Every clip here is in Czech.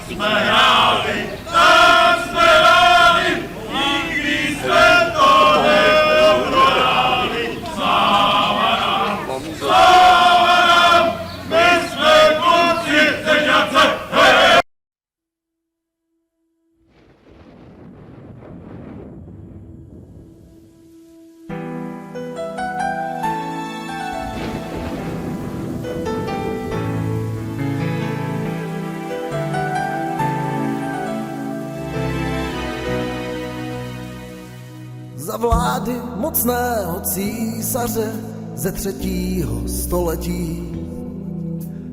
jsme hráli, tak jsme hráli, nikdy jsme to neuhráli. Sláva nám, my jsme kluci Třešňance, hej! Za vlády mocného císaře ze 3. století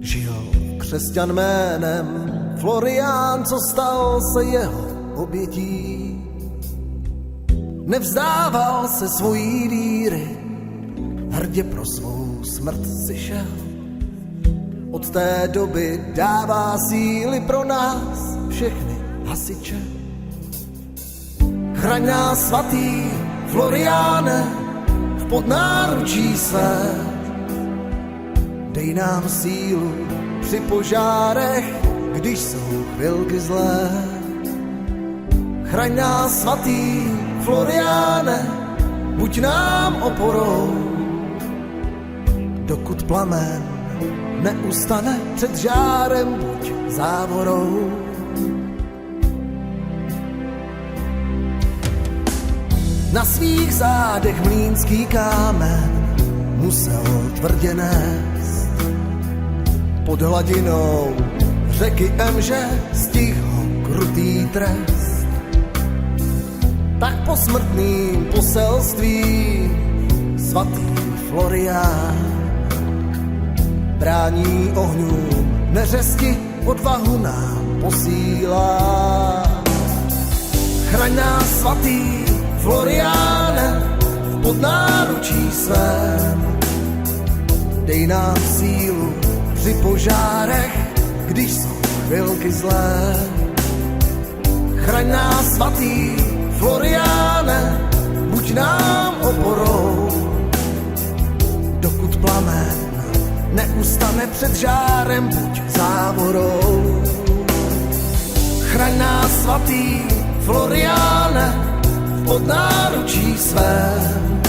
žil křesťan jménem Florián, co stal se jeho obětí. Nevzdával se svojí víry, hrdě pro svou smrt si šel. Od té doby dává síly pro nás všechny hasiče. Chraň nás, svatý Floriáne, v podnáručí své. Dej nám sílu při požárech, když jsou chvilky zlé. Chraň nás, svatý Floriáne, buď nám oporou, dokud plamen neustane před žárem, buď závorou. Na svých zádech mlýnský kámen musel tvrdě nést. Pod hladinou řeky Emže stihl ho krutý trest. Tak posmrtným poselství svatý Florián brání ohňům neřesti, odvahu nám posílá. Chraň nás, svatý Floriáne, v podnáručí svém. Dej nám sílu při požárech, když jsou chvilky zlé. Chraň nás, svatý Floriáne, buď nám oporou, dokud plamen neustane před žárem, buď závorou. Chraň nás, svatý Floriáne, pod náručí svém.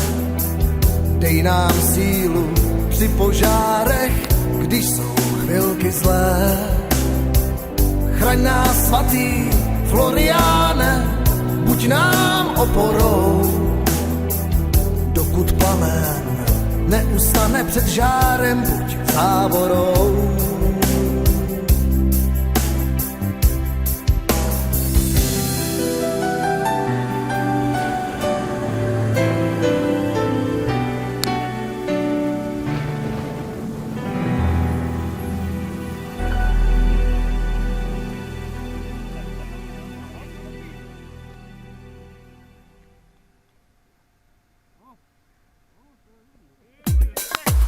Dej nám sílu při požárech, když jsou chvilky zlé. Chraň nás, svatý Floriáne, buď nám oporou, dokud plamen neustane před žárem, buď závorou.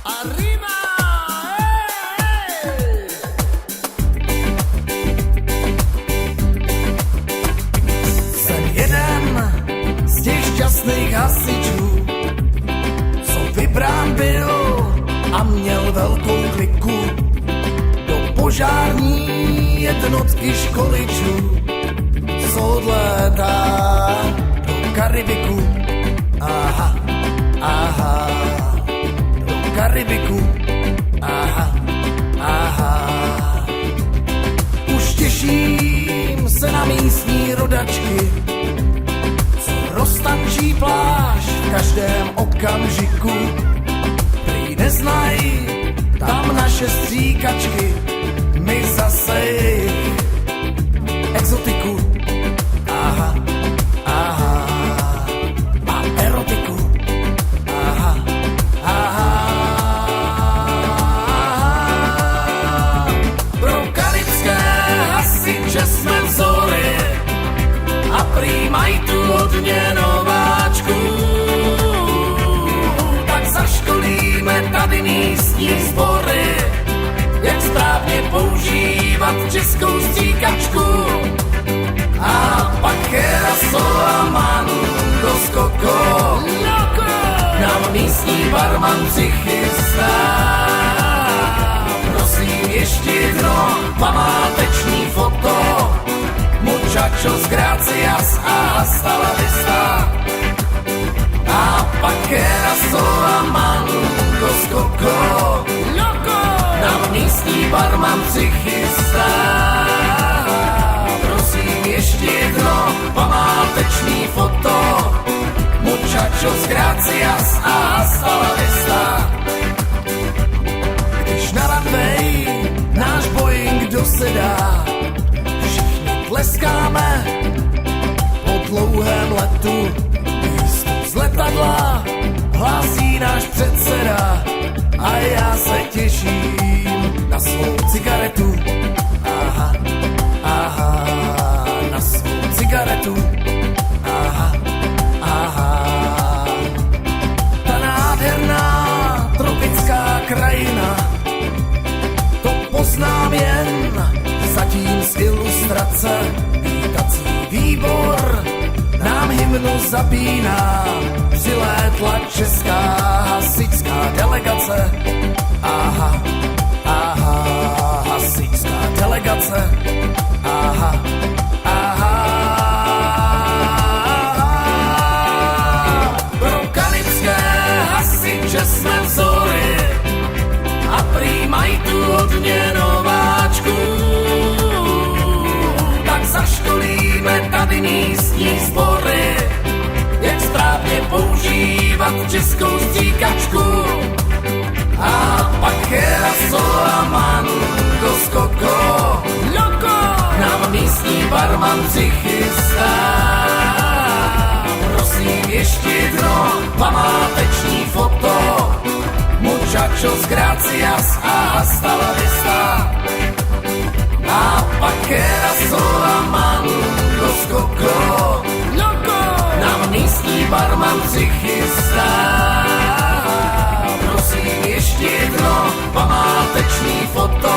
Arriba! Jsem jeden z těch šťastných hasičů, co vybrán byl a měl velkou kliku do požární jednotky školičů, co odlétá do Karibiku. Aha, aha. Karibiku, aha, aha. Už těším se na místní rodačky, co roztančí pláž v každém okamžiku. Prý neznají tam naše stříkačky, my zase jejich exotiku. Aha, aha. A erotiku. Aha, aha. Že jsme vzory a prý mají tu hodně nováčků, tak zaškolíme tady místní sbory, jak správně používat českou stříkačku. A pak Kerasoa Manu do skoko nám místní barman přichystá. Prosím ještě jedno památečný foto muchachos, gracias, hasta la vista. A paquera sola mango z coco, loco, na místní barman přichystá. Prosím ještě jedno památečný foto, muchachos, gracias, hasta la vista. Když na runway náš Boeing dosedá, všichni tleskáme po dlouhém letu. Z letadla hlásí náš předseda a já se těším na svou cigaretu. Aha, aha, na svou cigaretu. Aha, aha. Ta nádherná tropická krajina, to poznám jen zatím z ilustrace. Vítací výbor nám hymnu zapíná, přilétla česká hasičská delegace. Aha, aha, hasičská delegace. Aha, aha. Pro karibské hasiče jsme vzory a prý mají tu hodně nováčků. Tak zaškolíme tady místní sbory, jak správně používat českou stříkačku. A pak sola mango z coco, loco, nám místní barman přichystá. Prosím ještě jedno památeční foto, muchachos, gracias, hasta la vista. A paquera sola mango z coco, loco, nám místní barman přichystá. Prosím ještě jedno památečný foto,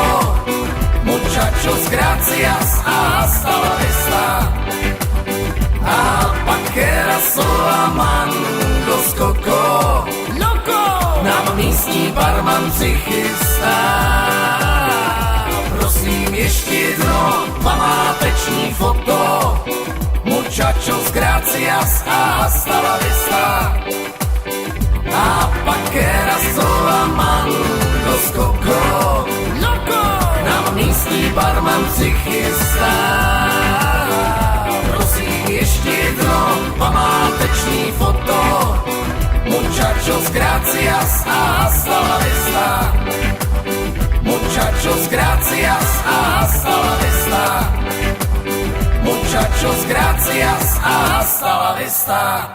muchachos, gracias, hasta la vista. A paquera sola mango z coco, loco, nám místní barman přichystá. Prosím ještě jedno památeční foto, muchachos, gracias, hasta la vista. A paquera sola mango z coco, loco, nám místní barman přichystá. Prosím ještě jedno památečný foto, muchachos, gracias, hasta la vista. Muchachos, gracias, hasta la vista. Muchachos, gracias, hasta la vista.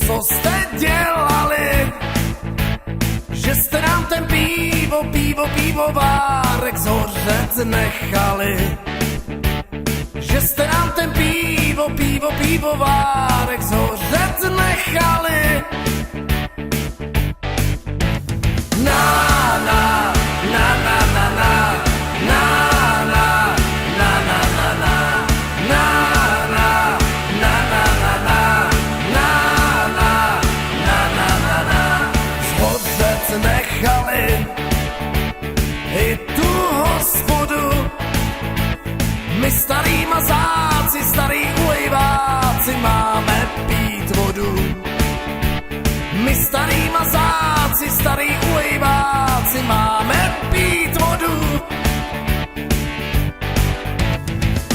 Co jste dělali, že jste nám ten pivovárek zhořet nechali? Že jste nám ten pivovárek zhořet nechali? Na, na, na, na, na, na, na. Nechali i tu hospodu, my starý mazáci, starý ulejváci máme pít vodu. My starý mazáci, starý ulejváci máme pít vodu.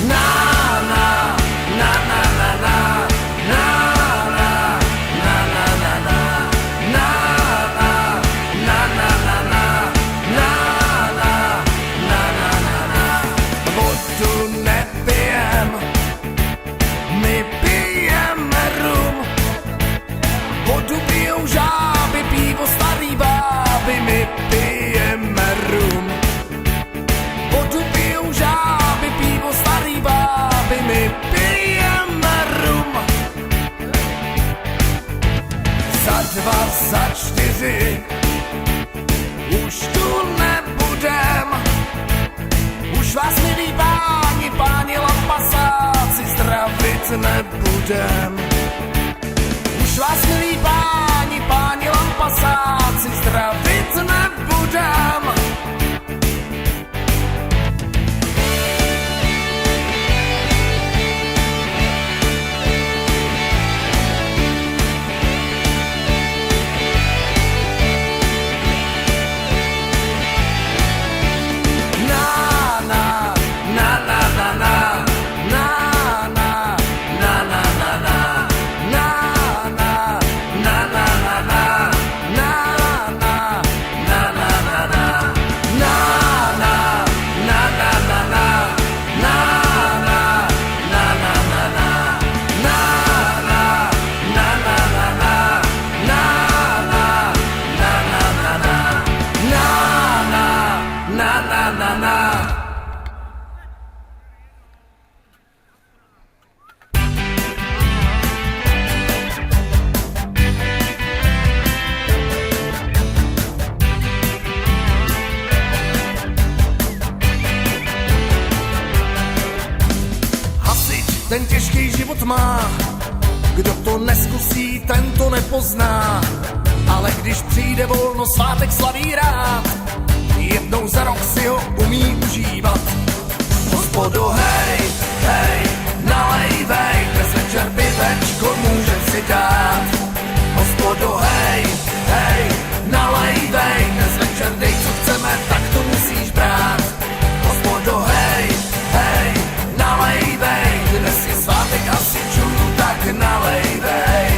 Na, na, na, na, na, na, na. Vodu pijou žáby, pivo starý bár. ten těžký život má. Kdo to neskusí, ten to nepozná. Ale když přijde volno, svátek slaví rád. Jednou za rok si ho umí užívat. Hospodo, hej, hej, nalejvej, dnes večer pivečko můžem si dát. Hospodo, hej, hej, nalejvej, dnes večer dej, co chceme, tak to musíš brát. Hospodo, hej, hej, nalejvej, dnes je svátek hasičů, tak nalejvej.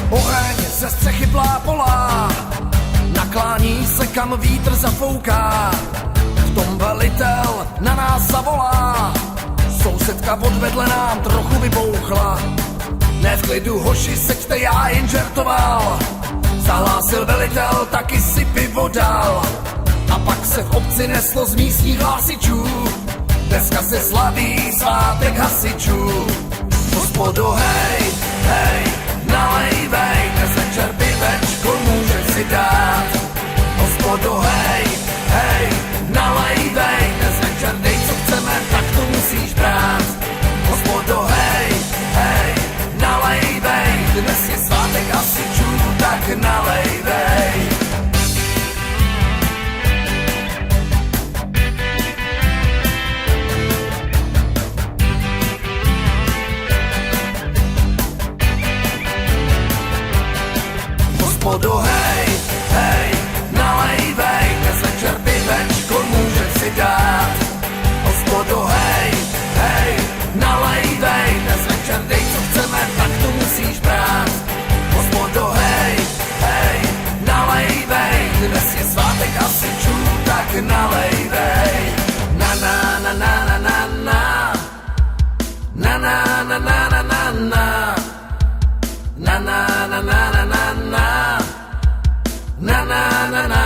Oheň ze střechy plápolá, naklání se, kam vítr zafouká. V tom velitel na nás zavolá, sousedka odvedle nám trochu vybouchla. Ne v klidu, hoši, seďte, já jen žertoval. Zahlásil velitel, taky si pivo dal. A pak se v obci neslo z místních hlásičů, dneska se slaví svátek hasičů. Hospodo, hej, hej, nalejvej, dnes večer pivečko můžem si dát. Hospodo, hej, hej, nalejvej, dnes večer dej, co chceme, tak to musíš brát. Hospodo, hej, hej, nalejvej, dnes je svátek hasičů, tak nalejvej. Hospodo, hej, hej, nalejvej, dnes večer pivečko můžem si dát. Hospodo, hej, hej, nalejvej, dnes večer dej, co chceme, tak to musíš brát. Hospodo, hej, hej, nalejvej, dnes je svátek hasičů, tak nalejvej. Na na na na na na na, na na na na na na na, na na na na na na na, na na na na.